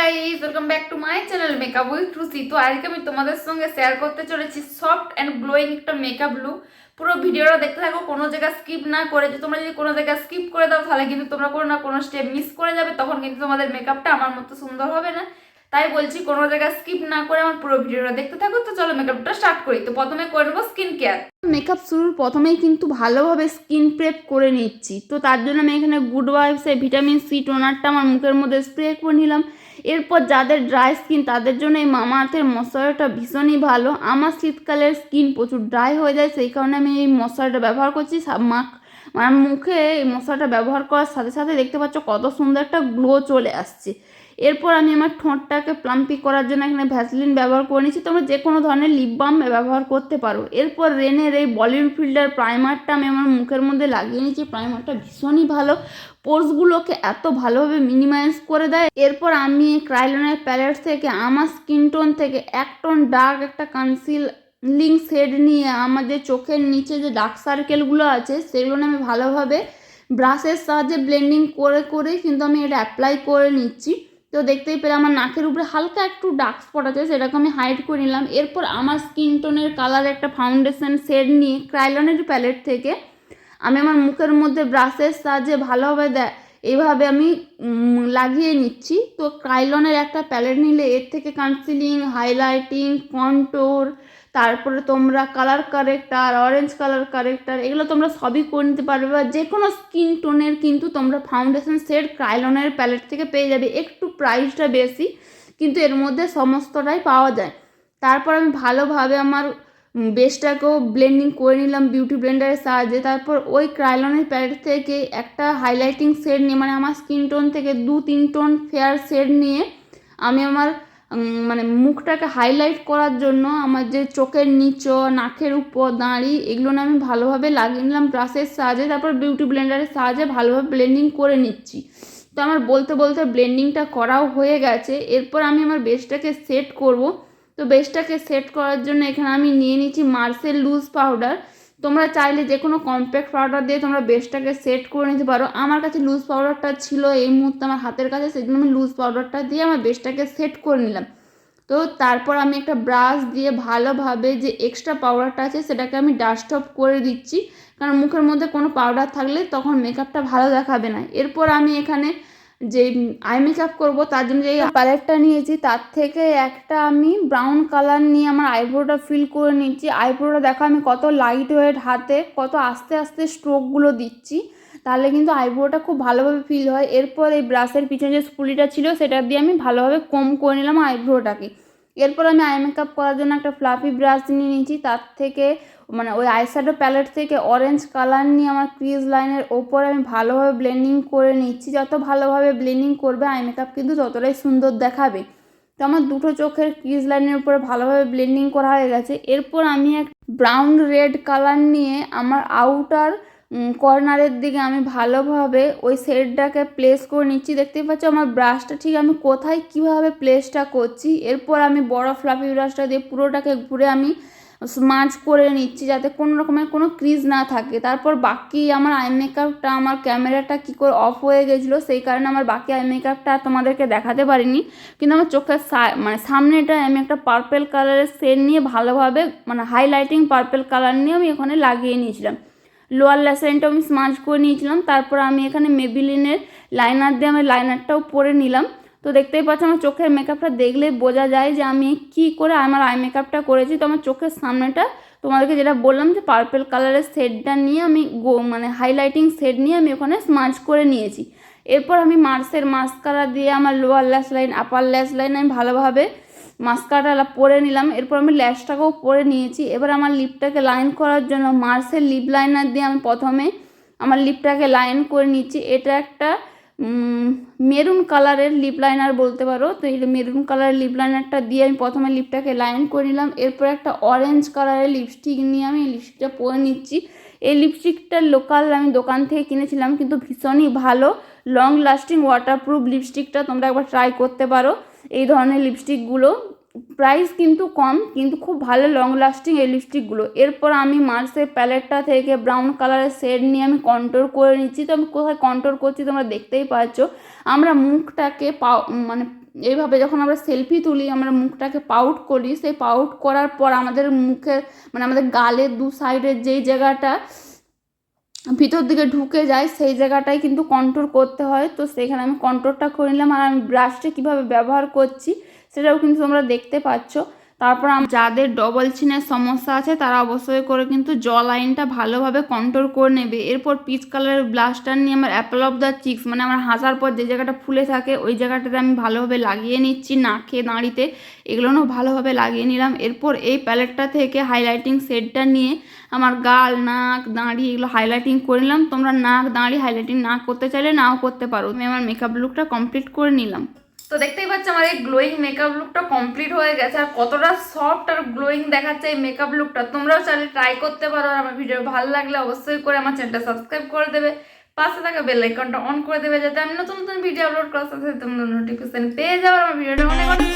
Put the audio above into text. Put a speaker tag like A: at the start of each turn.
A: Guys, welcome back to my channel makeup with রুচি। তো আজকে আমি তোমাদের সঙ্গে শেয়ার করতে চলেছি সফট অ্যান্ড গ্লোয়িং একটা মেকআপ লুক। পুরো ভিডিওটা দেখতে থাকো, কোনো জায়গা স্কিপ না করে। যে তোমরা যদি কোনো জায়গা স্কিপ করে দাও তাহলে কিন্তু তোমরা কোনো না কোনো স্টেপ মিস করে যাবে, তখন কিন্তু তোমাদের মেকআপটা আমার মতো সুন্দর হবে না। তাই বলছি কোনো জায়গা স্কিপ না করে আমার পুরো ভিডিওটা দেখতে থাকো। তো চলো মেকআপটা স্টার্ট করি। তো প্রথমে করে নেবো স্কিন কেয়ার। মেকআপ শুরুর প্রথমেই কিন্তু ভালোভাবে স্কিন প্রেপ করে নিচ্ছি। তো তার জন্য আমি এখানে গুড ভাইবসের ভিটামিন সি টোনারটা আমার মুখের মধ্যে স্প্রে করে নিলাম। এরপর যাদের ড্রাই স্কিন তাদের জন্য এই মামা আর্থের ময়শ্চারাইজারটা ভীষণই ভালো। আমার শীতকালের স্কিন প্রচুর ড্রাই হয়ে যায়, সেই কারণে আমি এই ময়শ্চারাইজারটা ব্যবহার করছি। আমার মুখে এই মশলাটা ব্যবহার করার সাথে সাথে দেখতে পাচ্ছ কত সুন্দর একটা গ্লো চলে আসছে। এরপর আমি আমার ঠোঁটটাকে প্লাম্পি করার জন্য এখানে ভ্যাসলিন ব্যবহার করে নিচ্ছি। তোমরা যে কোনো ধরনের লিপ বাম ব্যবহার করতে পারো। এরপর রেনের এই বলিউড ফিল্টার প্রাইমারটা আমি আমার মুখের মধ্যে লাগিয়ে নিচ্ছি। প্রাইমারটা ভীষণই ভালো, পোর্সগুলোকে এত ভালোভাবে মিনিমাইজ করে দেয়। এরপর আমি ক্রাইলনের প্যালেট থেকে আমার স্কিন টোন থেকে এক টোন ডার্ক একটা কনসিলিং শেড নিয়ে আমার যে চোখের নিচে যে ডার্ক সার্কেলগুলো আছে সেগুলো আমি ভালোভাবে ব্রাশের সাহায্যে ব্লেন্ডিং করে করে কিন্তু আমি এটা অ্যাপ্লাই করে নিচ্ছি। তো দেখতেই পেলে আমার নাকের উপরে হালকা একটু ডার্ক স্পট আছে, সেটাকে আমি হাইড করে নিলাম। এরপর আমার স্কিন টোনের কালার একটা ফাউন্ডেশন শেড নিয়ে ক্রাইলনের প্যালেট থেকে আমি আমার মুখের মধ্যে ব্রাশের সাহায্যে ভালোভাবে এইভাবে আমি লাগিয়ে নিচ্ছি। তো ক্রাইলনের একটা প্যালেট নিলে এর থেকে কনসিলিং, হাইলাইটিং, কন্ট্যুর, তারপরে তোমরা colour corrector, orange colour corrector, এগুলো তোমরা সবই করে নিতে পারবে। বা যে কোনো স্কিন টোনের কিন্তু তোমরা ফাউন্ডেশন শেড ক্রাইলনের প্যালেট থেকে পেয়ে যাবে। একটু প্রাইসটা বেশি, কিন্তু এর মধ্যে সমস্তটাই পাওয়া যায়। তারপর আমি ভালোভাবে আমার বেসটাকেও ব্লেন্ডিং করে নিলাম বিউটি ব্লেন্ডারের সাহায্যে। তারপর ওই ক্রাইলনের প্যালেট থেকে একটা হাইলাইটিং শেড নিয়ে, মানে আমার স্কিন টোন থেকে 2-3 টোন ফেয়ার শেড নিয়ে আমি আমার মানে মুখটাকে হাইলাইট করার জন্য আমার যে চোখের নিচ, নাকের উপর, দাঁড়ি, এগুলো না আমি ভালোভাবে লাগিয়ে নিলাম ব্রাশের সাহায্যে। তারপর বিউটি ব্লেন্ডারের সাহায্যে ভালোভাবে ব্লেন্ডিং করে নিচ্ছি। তো আমার বলতে বলতে ব্লেন্ডিংটা করাও হয়ে গেছে। এরপর আমি আমার বেসটাকে সেট করব। তো বেসটাকে সেট করার জন্য এখানে আমি নিয়ে নিচ্ছি মার্সেল লুজ পাউডার। তোমরা চাইলে যে কোনো কম্প্যাক্ট পাউডার দিয়ে তোমরা বেসটাকে সেট করে নিতে পারো। আমার কাছে লুজ পাউডারটা ছিল এই মুহূর্তে আমার হাতের কাছে, সেই জন্য আমি লুজ পাউডারটা দিয়ে আমার বেসটাকে সেট করে নিলাম। তো তারপর আমি একটা ব্রাশ দিয়ে ভালোভাবে যে এক্সট্রা পাউডারটা আছে সেটাকে আমি ডাস্ট অফ করে দিচ্ছি, কারণ মুখের মধ্যে কোনো পাউডার থাকলে তখন মেকআপটা ভালো দেখাবে না। এরপর আমি এখানে যে আই মেকআপ করবো তার জন্য যে প্যালেটটা নিয়েছি তার থেকে একটা আমি ব্রাউন কালার নিয়ে আমার আইব্রোটা ফিল করে নিচ্ছি। আইব্রোটা দেখো আমি কত লাইট ওয়েট হাতে কত আস্তে আস্তে স্ট্রোকগুলো দিচ্ছি, তাহলে কিন্তু আইব্রোটা খুব ভালোভাবে ফিল হয়। এরপর এই ব্রাশের পিছনে যে স্পুলিটা ছিল সেটা দিয়ে আমি ভালোভাবে কম করে নিলাম আইব্রোটাকে। এরপর আমি আই মেকআপ করার জন্য একটা ফ্লাফি ব্রাশ নিয়ে নিয়েছি। তার থেকে মানে ওই আইশ্যাডো প্যালেট থেকে অরেঞ্জ কালার নিয়ে আমার ক্রিজ লাইনের ওপরে আমি ভালোভাবে ব্লেন্ডিং করে নিচ্ছি। যত ভালোভাবে ব্লেন্ডিং করবে আই মেকআপ কিন্তু ততটাই সুন্দর দেখাবে। তো আমার দুটো চোখের ক্রিজ লাইনের উপরে ভালোভাবে ব্লেন্ডিং করা হয়ে গেছে। এরপর আমি এক ব্রাউন রেড কালার নিয়ে আমার আউটার কর্নারের দিকে আমি ভালোভাবে ওই শেডটাকে প্লেস করে নিচ্ছি। দেখতেই পাচ্ছ আমার ব্রাশটা ঠিক আমি কোথায় কিভাবে প্লেসটা করছি। এরপর আমি বড় ফ্লাফি ব্রাশটা দিয়ে পুরোটাকে ঘুরে আমি স্মাজ করে নিচ্ছি যাতে কোনো রকমের কোনো ক্রিজ না থাকে। তারপর বাকি আমার আই মেকআপটা, আমার ক্যামেরাটা কী করে অফ হয়ে গেছিলো সেই কারণে আমার বাকি আই মেকআপটা তোমাদেরকে দেখাতে পারিনি, কিন্তু আমার চোখের মানে সামনেটায় আমি একটা পার্পেল কালারের শেড নিয়ে ভালোভাবে মানে হাইলাইটিং পার্পেল কালার নিয়ে আমি ওখানে লাগিয়ে নিয়েছিলাম। লোয়ার ল্যাশ লাইনটাও আমি স্মাজ করে নিয়েছিলাম। তারপর আমি এখানে মেবিলিনের লাইনার দিয়ে আমি লাইনারটাও পরে নিলাম। তো দেখতেই পাচ্ছ আমার চোখের মেকআপটা দেখলেই বোঝা যায় যে আমি কি করে আমার আই মেকআপটা করেছি। তো আমার চোখের সামনেটা তোমাদেরকে যেটা বললাম যে পার্পেল কালারের শেডটা নিয়ে আমি মানে হাইলাইটিং শেড নিয়ে আমি ওখানে স্মাজ করে নিয়েছি। এরপর আমি মার্সের মাস্কারা দিয়ে আমার লোয়ার ল্যাশ লাইন, আপার ল্যাশ লাইন আমি ভালোভাবে মাস্কারাটা পরে নিলাম। এরপর আমি ল্যাশটাকেও পরে নিয়েছি। এবার আমার লিপটাকে লাইন করার জন্য মার্সের লিপ লাইনার দিয়ে আমি প্রথমে আমার লিপটাকে লাইন করে নিচ্ছি। এটা একটা মেরুন কালারের লিপ লাইনার বলতে পারো। তো এই মেরুন কালারের লিপ লাইনারটা দিয়ে আমি প্রথমে লিপটাকে লাইন করে নিলাম। এরপর একটা অরেঞ্জ কালারের লিপস্টিক নিয়ে আমি লিপস্টিকটা পরে নিচ্ছি। এই লিপস্টিকটা লোকাল আমি দোকান থেকে কিনেছিলাম, কিন্তু ভীষণই ভালো, লং লাস্টিং ওয়াটারপ্রুফ লিপস্টিকটা তোমরা একবার ট্রাই করতে পারো। এই ধরনের লিপস্টিকগুলো প্রাইস কিন্তু কম, কিন্তু খুব ভালো লং লাস্টিং এই লিপস্টিকগুলো। এরপর আমি মার্সের প্যালেটটা থেকে ব্রাউন কালারের শেড নিয়ে আমি কন্ট্রোল করে নিচ্ছি। তো আমি কোথায় কন্ট্রোল করছি তোমরা দেখতেই পাচ্ছ। আমরা মুখটাকে মানে এইভাবে যখন আমরা সেলফি তুলি, আমরা মুখটাকে পাউট করি, সেই পাউট করার পর আমাদের মুখের মানে আমাদের গালের দু সাইডের যেই জায়গাটা ভিতর দিকে ঢুকে যায় সেই জায়গাটায় কিন্তু কন্ট্রোল করতে হয়। তো সেখানে আমি কন্ট্রোলটা করে নিলাম, আর আমি ব্রাশটা কীভাবে ব্যবহার করছি সেটাও কিন্তু তোমরা দেখতে পাচ্ছ। তারপর যাদের ডবল চিনের সমস্যা আছে তারা অবশ্যই করে কিন্তু জ লাইনটা ভালোভাবে কন্ট্রোল করে নেবে। এরপর পিচ কালারের ব্লাশটার নিয়ে আমার অ্যাপল অফ দ্য চিক্স মানে আমার হাসার পর যে জায়গাটা ফুলে থাকে ওই জায়গাটাতে আমি ভালোভাবে লাগিয়ে নিচ্ছি, নাকে দাঁড়িতে এগুলোও ভালোভাবে লাগিয়ে নিলাম। এরপর এই প্যালেটটা থেকে হাইলাইটিং শেডটা নিয়ে আমার গাল, নাক, দাঁড়ি এগুলো হাইলাইটিং করে নিলাম। তোমরা নাক, দাঁড়ি হাইলাইটিং না করতে চাইলে নাও করতে পারো। আমি আমার মেকআপ লুকটা কমপ্লিট করে নিলাম। তো দেখতেই পাচ্ছ আমার এই গ্লোয়িং মেকআপ লুকটা কমপ্লিট হয়ে গেছে, আর কতটা সফট আর গ্লোয়িং দেখাচ্ছে এই মেকআপ লুকটা। তোমরাও চাইলে ট্রাই করতে পারো। আর আমার ভিডিও ভালো লাগলে অবশ্যই করে আমার চ্যানেলটা সাবস্ক্রাইব করে দেবে, পাশে থাকা বেল আইকনটা অন করে দেবে, যাতে আমি নতুন নতুন ভিডিও আপলোড করার সাথে সাথে তোমরা নোটিফিকেশন পেয়ে যাও। আমার ভিডিওটা অনেক অনেক